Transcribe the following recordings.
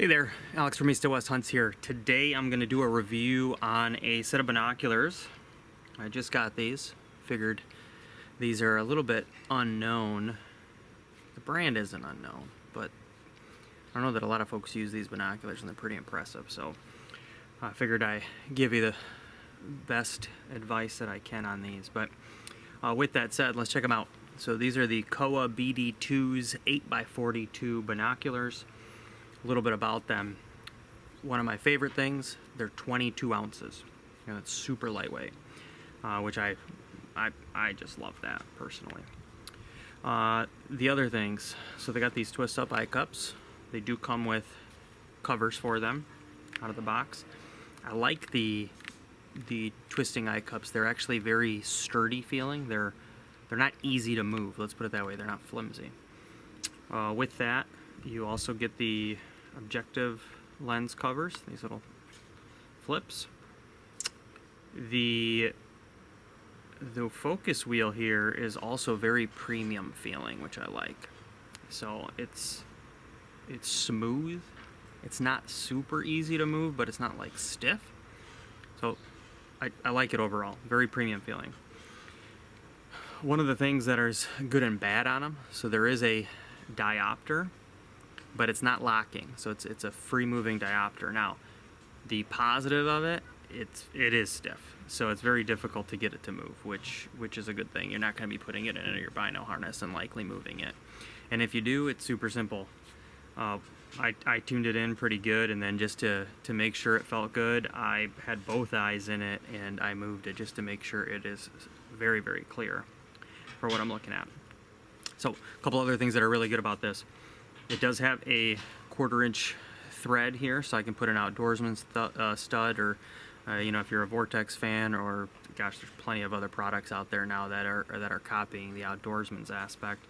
Hey there, Alex from East to West Hunts here. Today I'm going to do a review on a set of binoculars. I just got these. Figured these are a little bit unknown. The brand isn't unknown, but I know that a lot of folks use these binoculars and they're pretty impressive. So I figured I'd give you the best advice that I can on these. But with that said, let's check them out. So these are the Kowa BD II's 8x42 binoculars. A little bit about them. One of my favorite things, they're 22 ounces. And it's super lightweight, which I just love that personally. The other things, so they got these twist up eye cups. They do come with covers for them out of the box. I like the twisting eye cups. They're actually very sturdy feeling. They're not easy to move, let's put it that way. They're not flimsy. With that, you also get the objective lens covers, these little flips. The focus wheel here is also very premium feeling, which I like. So it's smooth. It's not super easy to move, but it's not like stiff. So I like it overall. Very premium feeling. One of the things that is good and bad on them, so there is a diopter, but it's not locking, so it's a free moving diopter. Now, the positive of it, it is stiff, so it's very difficult to get it to move, which is a good thing. You're not going to be putting it in your bino harness and likely moving it. And if you do, it's super simple. I tuned it in pretty good, and then just to make sure it felt good, I had both eyes in it and I moved it just to make sure it is very, very clear for what I'm looking at. So a couple other things that are really good about this. It does have a 1/4-inch thread here, so I can put an outdoorsman stud, or you know, if you're a Vortex fan, or gosh, there's plenty of other products out there now that are copying the outdoorsman's aspect.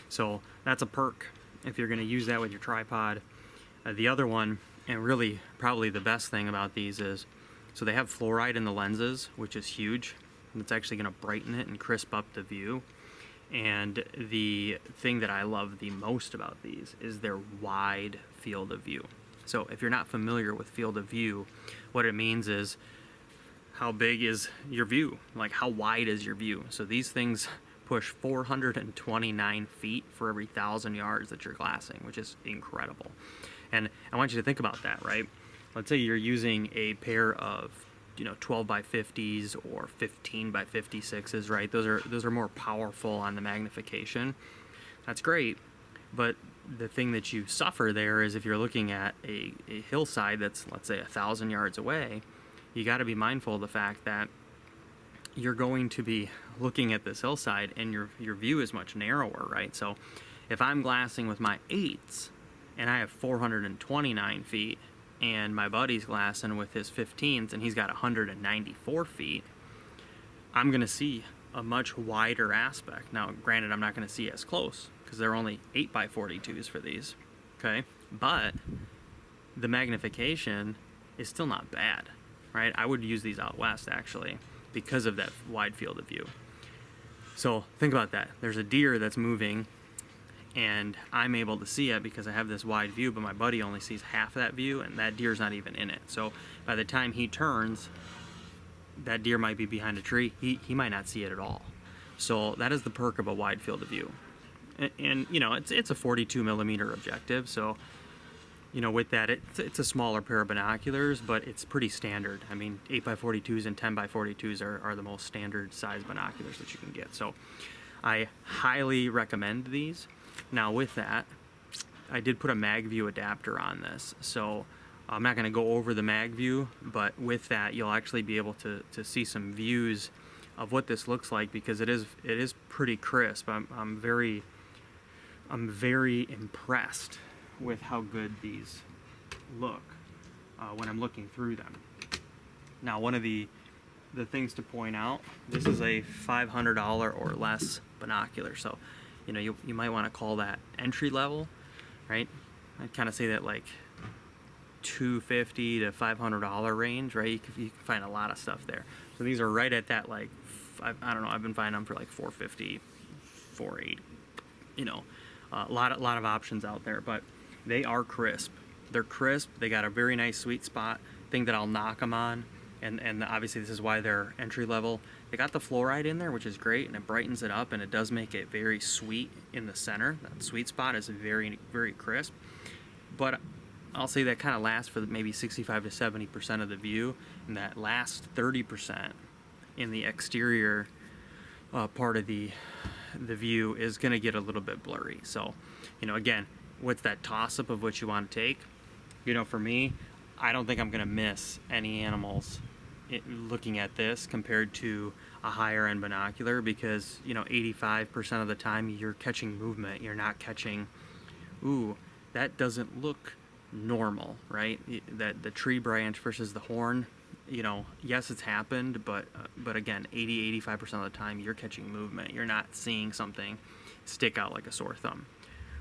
So that's a perk if you're going to use that with your tripod. The other one, and really probably the best thing about these, is so they have fluoride in the lenses, which is huge, and it's actually going to brighten it and crisp up the view. And the thing that I love the most about these is their wide field of view. So if you're not familiar with field of view, what it means is how big is your view? Like, how wide is your view? So these things push 429 feet for every 1,000 yards that you're glassing, which is incredible. And I want you to think about that, right? Let's say you're using a pair of 12x50s or 15x56s, right? Those are more powerful on the magnification. That's great, but the thing that you suffer there is if you're looking at a hillside that's, let's say, 1,000 yards away, you got to be mindful of the fact that you're going to be looking at this hillside and your view is much narrower, right? So if I'm glassing with my 8s and I have 429 feet, and my buddy's glassing with his 15s and he's got 194 feet, I'm going to see a much wider aspect. Now, granted, I'm not going to see as close because they're only 8x42s for these, okay? But the magnification is still not bad, right? I would use these out west, actually, because of that wide field of view. So think about that. There's a deer that's moving, and I'm able to see it because I have this wide view, but my buddy only sees half that view, and that deer's not even in it. So by the time he turns, that deer might be behind a tree. He might not see it at all. So that is the perk of a wide field of view. And you know, it's a 42 millimeter objective, so with that, it's a smaller pair of binoculars, but it's pretty standard. I mean, 8x42s and 10x42s are the most standard size binoculars that you can get. So I highly recommend these. Now with that, I did put a MagView adapter on this, so I'm not going to go over the MagView, but with that you'll actually be able to see some views of what this looks like, because it is pretty crisp. I'm very impressed with how good these look when I'm looking through them. Now, one of the things to point out, this is a $500 or less binocular, so you might want to call that entry level, right? I'd kind of say that like $250 to $500 range, right? You can find a lot of stuff there. So these are right at that, like, I don't know, I've been finding them for like $450, $480, a lot of options out there, but they are crisp. They're crisp. They got a very nice sweet spot thing that I'll knock them on, and obviously this is why they're entry level. They got the fluoride in there, which is great, and it brightens it up, and it does make it very sweet in the center. That sweet spot is very, very crisp. But I'll say that kind of lasts for maybe 65 to 70% of the view, and that last 30% in the exterior part of the view is going to get a little bit blurry. So, you know, again, what's that toss-up of what you want to take? You know, for me, I don't think I'm going to miss any animals looking at this compared to a higher end binocular, because, you know, 85% of the time you're catching movement. You're not catching, ooh, that doesn't look normal, right? That the tree branch versus the horn, you know, yes, it's happened, but again, 85% of the time you're catching movement. You're not seeing something stick out like a sore thumb.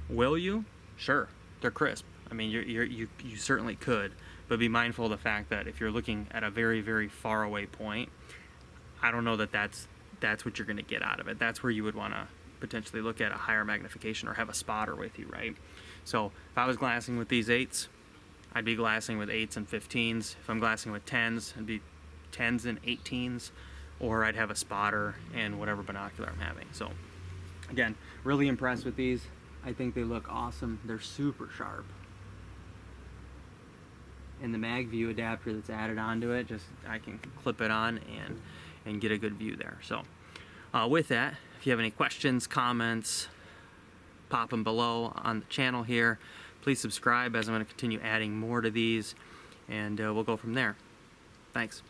Will you? Sure, they're crisp. I mean, you certainly could, but be mindful of the fact that if you're looking at a very, very far away point, I don't know that that's what you're going to get out of it. That's where you would want to potentially look at a higher magnification or have a spotter with you, right? So if I was glassing with these 8s, I'd be glassing with 8s and 15s. If I'm glassing with 10s, it'd be 10s and 18s, or I'd have a spotter and whatever binocular I'm having. So again, really impressed with these. I think they look awesome. They're super sharp. And the mag view adapter that's added onto it, just I can clip it on and get a good view there. So with that, if you have any questions, comments, pop them below on the channel here. Please subscribe, as I'm going to continue adding more to these, and we'll go from there. Thanks.